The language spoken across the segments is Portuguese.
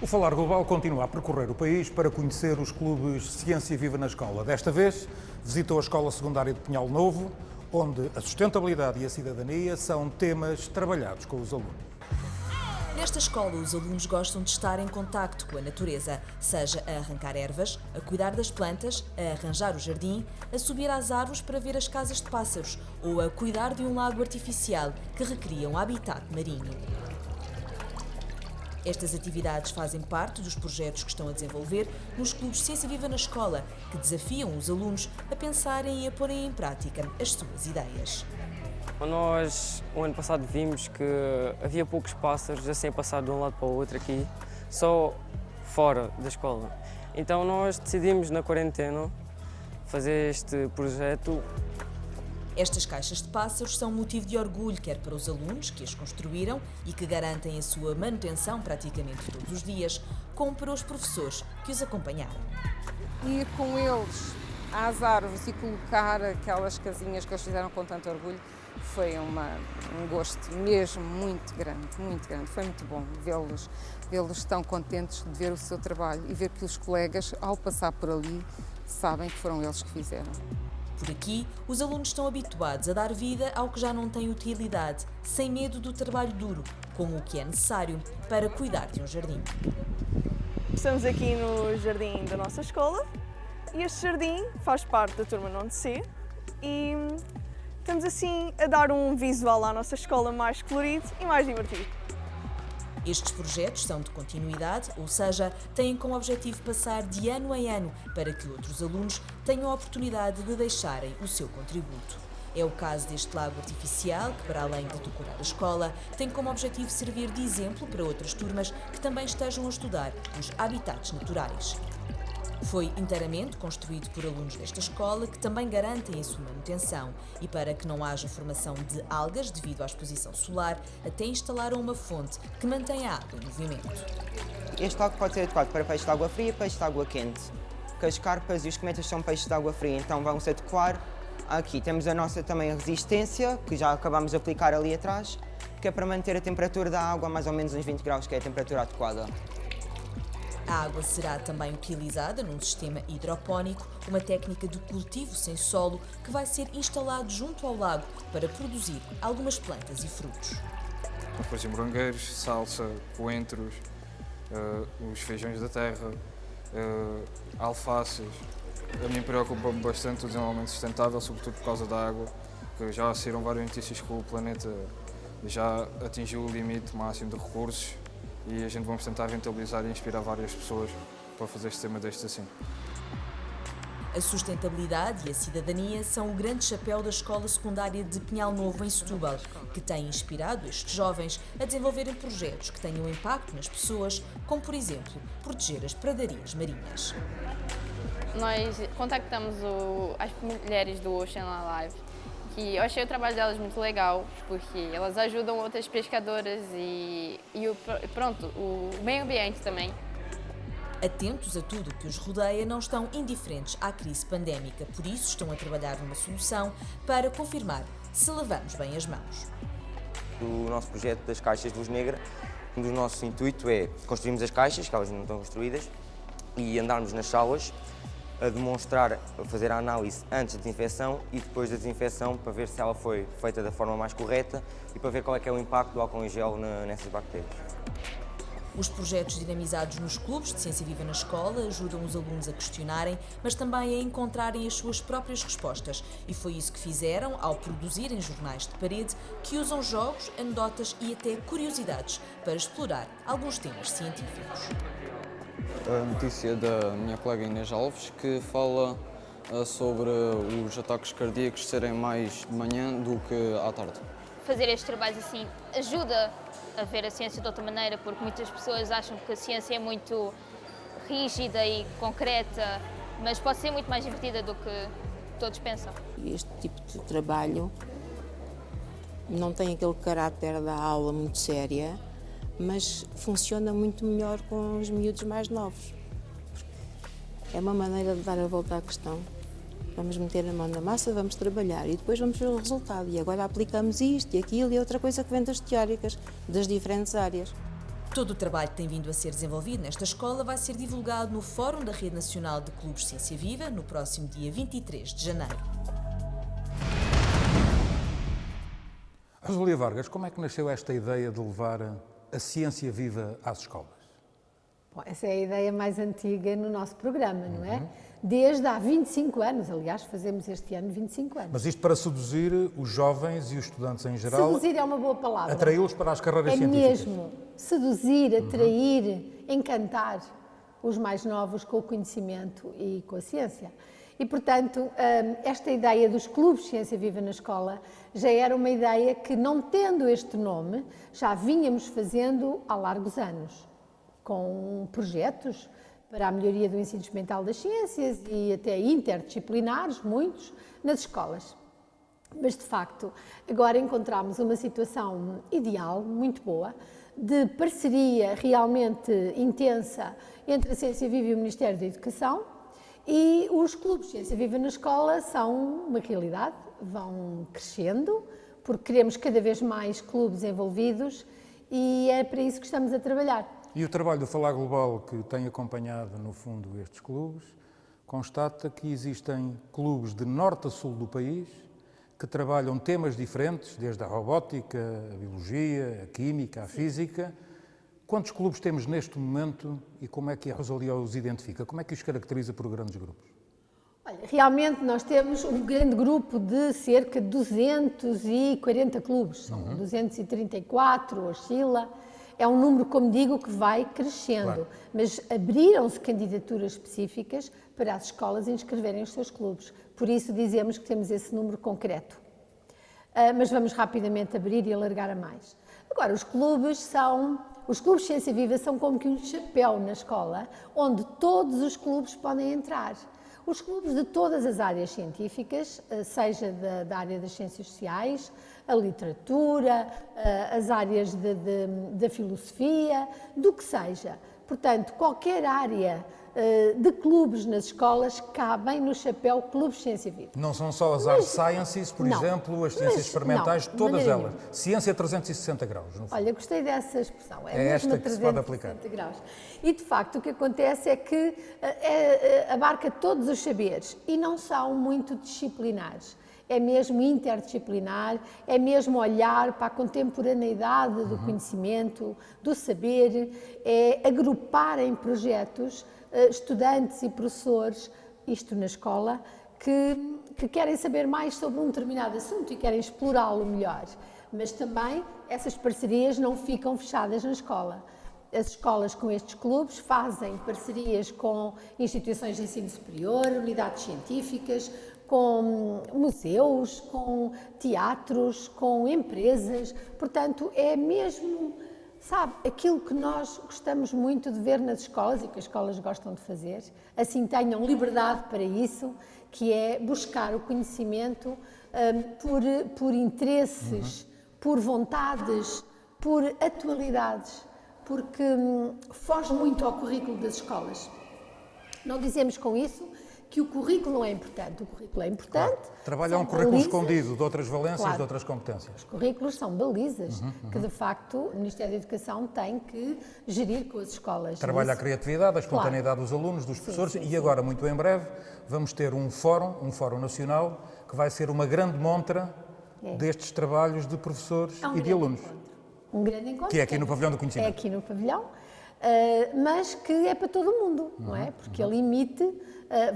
O Falar Global continua a percorrer o país para conhecer os clubes Ciência Viva na Escola. Desta vez, visitou a Escola Secundária de Pinhal Novo, onde a sustentabilidade e a cidadania são temas trabalhados com os alunos. Nesta escola, os alunos gostam de estar em contacto com a natureza, seja a arrancar ervas, a cuidar das plantas, a arranjar o jardim, a subir às árvores para ver as casas de pássaros ou a cuidar de um lago artificial que recria um habitat marinho. Estas atividades fazem parte dos projetos que estão a desenvolver nos clubes Ciência Viva na Escola, que desafiam os alunos a pensarem e a porem em prática as suas ideias. Nós, o ano passado, vimos que havia poucos pássaros assim a passar de um lado para o outro aqui, só fora da escola. Então nós decidimos, na quarentena, fazer este projeto. Estas caixas de pássaros são motivo de orgulho, quer para os alunos que as construíram e que garantem a sua manutenção praticamente todos os dias, como para os professores que os acompanharam. Ir com eles às árvores e colocar aquelas casinhas que eles fizeram com tanto orgulho foi um gosto mesmo muito grande, muito grande. Foi muito bom vê-los tão contentes de ver o seu trabalho e ver que os colegas, ao passar por ali, sabem que foram eles que fizeram. Por aqui, os alunos estão habituados a dar vida ao que já não tem utilidade, sem medo do trabalho duro, como o que é necessário para cuidar de um jardim. Estamos aqui no jardim da nossa escola e este jardim faz parte da turma 9C e estamos assim a dar um visual à nossa escola mais colorido e mais divertido. Estes projetos são de continuidade, ou seja, têm como objetivo passar de ano em ano para que outros alunos tenham a oportunidade de deixarem o seu contributo. É o caso deste lago artificial que, para além de decorar a escola, tem como objetivo servir de exemplo para outras turmas que também estejam a estudar os habitats naturais. Foi inteiramente construído por alunos desta escola que também garantem a sua manutenção e para que não haja formação de algas devido à exposição solar, até instalaram uma fonte que mantém a água em movimento. Este lago pode ser adequado para peixes de água fria e peixes de água quente, porque as carpas e os cometas são peixes de água fria, então vão se adequar. Aqui temos a nossa também a resistência, que já acabamos de aplicar ali atrás, que é para manter a temperatura da água a mais ou menos uns 20 graus, que é a temperatura adequada. A água será também utilizada num sistema hidropónico, uma técnica de cultivo sem solo que vai ser instalado junto ao lago para produzir algumas plantas e frutos. Por exemplo, morangueiros, salsa, coentros, os feijões da terra, alfaces. A mim preocupa-me bastante o desenvolvimento sustentável, sobretudo por causa da água, que já saíram várias notícias que o planeta já atingiu o limite máximo de recursos e a gente vamos tentar rentabilizar e inspirar várias pessoas para fazer sistema destes assim. A sustentabilidade e a cidadania são o grande chapéu da Escola Secundária de Pinhal Novo, em Setúbal, que tem inspirado estes jovens a desenvolverem projetos que tenham impacto nas pessoas, como, por exemplo, proteger as pradarias marinhas. Nós contactamos as mulheres do Ocean Alive, que eu achei o trabalho delas muito legal, porque elas ajudam outras pescadoras e o meio ambiente também. Atentos a tudo o que os rodeia, não estão indiferentes à crise pandémica, por isso estão a trabalhar numa solução para confirmar se lavamos bem as mãos. O nosso projeto das caixas de luz negra, um dos nossos intuitos é construirmos as caixas, que elas não estão construídas, e andarmos nas salas a demonstrar, a fazer a análise antes da desinfecção e depois da desinfecção para ver se ela foi feita da forma mais correta e para ver qual é que é o impacto do álcool em gel nessas bactérias. Os projetos dinamizados nos clubes de Ciência Viva na Escola ajudam os alunos a questionarem, mas também a encontrarem as suas próprias respostas. E foi isso que fizeram ao produzirem jornais de parede que usam jogos, anedotas e até curiosidades para explorar alguns temas científicos. A notícia da minha colega Inês Alves, que fala sobre os ataques cardíacos serem mais de manhã do que à tarde. Fazer estes trabalhos assim ajuda a ver a ciência de outra maneira, porque muitas pessoas acham que a ciência é muito rígida e concreta, mas pode ser muito mais divertida do que todos pensam. Este tipo de trabalho não tem aquele caráter da aula muito séria, mas funciona muito melhor com os miúdos mais novos. É uma maneira de dar a volta à questão. Vamos meter a mão na massa, vamos trabalhar e depois vamos ver o resultado. E agora aplicamos isto e aquilo e outra coisa que vem das teóricas, das diferentes áreas. Todo o trabalho que tem vindo a ser desenvolvido nesta escola vai ser divulgado no Fórum da Rede Nacional de Clubes Ciência Viva no próximo dia 23 de janeiro. Rosalia Vargas, como é que nasceu esta ideia de levar a ciência viva às escolas? Bom, essa é a ideia mais antiga no nosso programa, não é? Desde há 25 anos, aliás, fazemos este ano 25 anos. Mas isto para seduzir os jovens e os estudantes em geral? Seduzir é uma boa palavra. Atraí-los para as carreiras científicas? É mesmo. Seduzir, atrair, encantar os mais novos com o conhecimento e com a ciência. E, portanto, esta ideia dos clubes Ciência Viva na escola já era uma ideia que, não tendo este nome, já vínhamos fazendo há largos anos, com projetos para a melhoria do ensino experimental das ciências e até interdisciplinares, muitos, nas escolas. Mas, de facto, agora encontramos uma situação ideal, muito boa, de parceria realmente intensa entre a Ciência Viva e o Ministério da Educação, e os clubes Ciência Viva na escola são uma realidade, vão crescendo, porque queremos cada vez mais clubes envolvidos e é para isso que estamos a trabalhar. E o trabalho do Falar Global, que tem acompanhado, no fundo, estes clubes, constata que existem clubes de norte a sul do país que trabalham temas diferentes, desde a robótica, a biologia, a química, a física. Quantos clubes temos neste momento e como é que a Rosalia os identifica? Como é que os caracteriza por grandes grupos? Olha, realmente nós temos um grande grupo de cerca de 240 clubes, são 234, oscila. É um número, como digo, que vai crescendo, claro. Mas abriram-se candidaturas específicas para as escolas inscreverem os seus clubes. Por isso dizemos que temos esse número concreto. Mas vamos rapidamente abrir e alargar a mais. Agora, os clubes Ciência Viva são como que um chapéu na escola, onde todos os clubes podem entrar. Os clubes de todas as áreas científicas, seja da área das ciências sociais, a literatura, as áreas da filosofia, do que seja. Portanto, qualquer área de clubes nas escolas cabem no chapéu Clubes Ciência Viva. Não são só as Art Sciences, por exemplo, as ciências experimentais, todas elas. Ciência 360 graus. No fundo. Olha, gostei dessa expressão. É esta que se pode aplicar. Graus. E, de facto, o que acontece é que abarca todos os saberes e não são muito disciplinares. É mesmo interdisciplinar, é mesmo olhar para a contemporaneidade do conhecimento, do saber, é agrupar em projetos estudantes e professores, isto na escola, que querem saber mais sobre um determinado assunto e querem explorá-lo melhor. Mas também essas parcerias não ficam fechadas na escola. As escolas com estes clubes fazem parcerias com instituições de ensino superior, unidades científicas, com museus, com teatros, com empresas. Portanto, é mesmo, sabe, aquilo que nós gostamos muito de ver nas escolas e que as escolas gostam de fazer, assim tenham liberdade para isso, que é buscar o conhecimento por interesses, por vontades, por atualidades, porque foge muito ao currículo das escolas. Não dizemos com isso que o currículo não é importante. O currículo é importante. Claro. Trabalha um currículo escondido de outras valências, claro, de outras competências. Os currículos são balizas que, de facto, o Ministério da Educação tem que gerir com as escolas. Trabalha a criatividade, a espontaneidade dos alunos, dos professores e agora, muito em breve, vamos ter um fórum nacional que vai ser uma grande montra destes trabalhos de professores e de alunos. Um grande encontro. Que é aqui no Pavilhão do Conhecimento. É aqui no Pavilhão, mas que é para todo mundo, não é? Porque ele emite,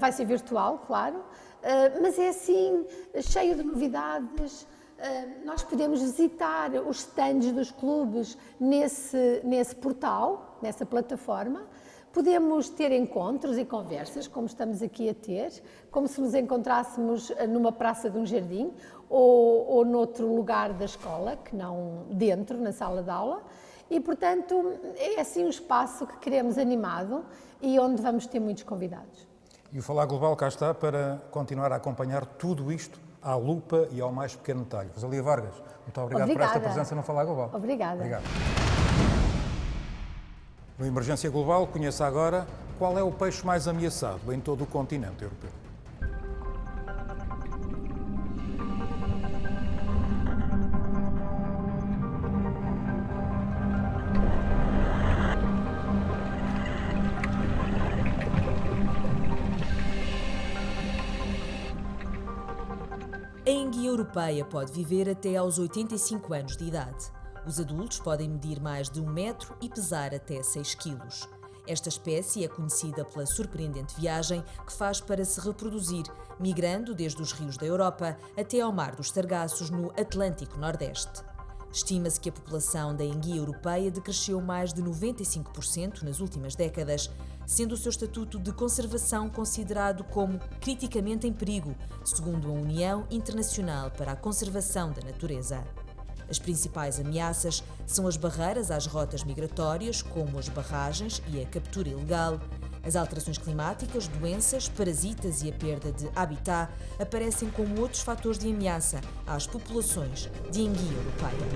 vai ser virtual, claro, mas é assim, cheio de novidades. Nós podemos visitar os stands dos clubes nesse portal, nessa plataforma. Podemos ter encontros e conversas, como estamos aqui a ter, como se nos encontrássemos numa praça de um jardim ou noutro lugar da escola, que não dentro, na sala de aula. E, portanto, é assim um espaço que queremos animado e onde vamos ter muitos convidados. E o Falar Global cá está para continuar a acompanhar tudo isto à lupa e ao mais pequeno detalhe. Rosalia Vargas, muito obrigado por esta presença no Falar Global. Obrigada. Obrigado. No Emergência Global, conheça agora qual é o peixe mais ameaçado em todo o continente europeu. enguia europeia pode viver até aos 85 anos de idade. Os adultos podem medir mais de 1 metro e pesar até 6 quilos. Esta espécie é conhecida pela surpreendente viagem que faz para se reproduzir, migrando desde os rios da Europa até ao Mar dos Sargassos, no Atlântico Nordeste. Estima-se que a população da enguia europeia decresceu mais de 95% nas últimas décadas, sendo o seu estatuto de conservação considerado como criticamente em perigo, segundo a União Internacional para a Conservação da Natureza. As principais ameaças são as barreiras às rotas migratórias, como as barragens e a captura ilegal. As alterações climáticas, doenças, parasitas e a perda de habitat aparecem como outros fatores de ameaça às populações de enguia europeia.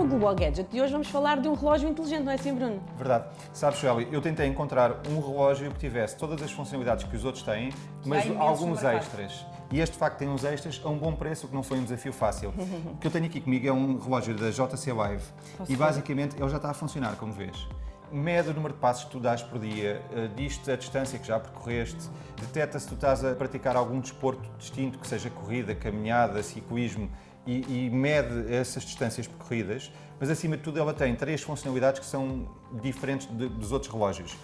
Global Gadget de hoje vamos falar de um relógio inteligente, não é assim, Bruno? Verdade. Sabes, Joeli, eu tentei encontrar um relógio que tivesse todas as funcionalidades que os outros têm, mas alguns extras. E este, de facto, tem uns extras a um bom preço, o que não foi um desafio fácil. O que eu tenho aqui comigo é um relógio da JC Live e, basicamente, ele já está a funcionar, como vês. Mede o número de passos que tu dás por dia, diz-te a distância que já percorreste, detecta se tu estás a praticar algum desporto distinto, que seja corrida, caminhada, ciclismo, e mede essas distâncias percorridas, mas acima de tudo ela tem 3 funcionalidades que são diferentes dos outros relógios.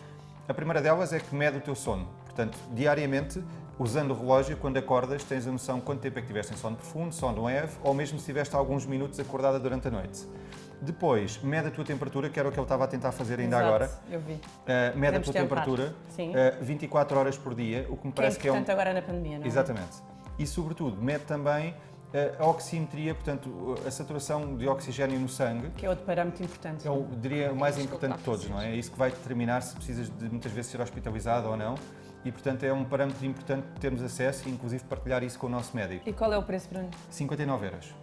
A primeira delas é que mede o teu sono, portanto, diariamente, usando o relógio, quando acordas, tens a noção de quanto tempo é que tiveste em sono profundo, sono leve, ou mesmo se tiveste alguns minutos acordada durante a noite. Depois, mede a tua temperatura, que era o que ele estava a tentar fazer ainda agora. Eu vi. Mede a tua temperatura 24 horas por dia, o que me parece que é importante agora na pandemia, não é? Exatamente. E, sobretudo, mede também a oximetria, portanto, a saturação de oxigênio no sangue. Que é outro parâmetro importante. É o, diria, o mais importante de todos, não é? É isso que vai determinar se precisas de muitas vezes ser hospitalizado ou não. E, portanto, é um parâmetro importante termos acesso e, inclusive, partilhar isso com o nosso médico. E qual é o preço, Bruno? 59 euros.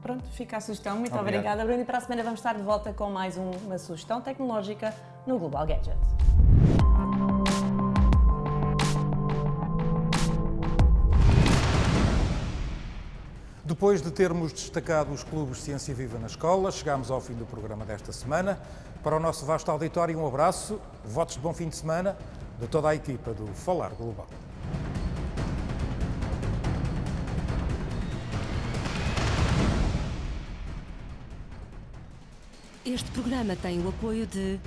Pronto, fica a sugestão. Muito obrigada, Bruno. E para a semana vamos estar de volta com mais uma sugestão tecnológica no Global Gadget. Depois de termos destacado os clubes de Ciência Viva na escola, chegamos ao fim do programa desta semana. Para o nosso vasto auditório, um abraço, votos de bom fim de semana de toda a equipa do Falar Global. Este programa tem o apoio de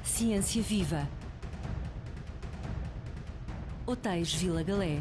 Ciência Viva, Hotéis Vila Galé,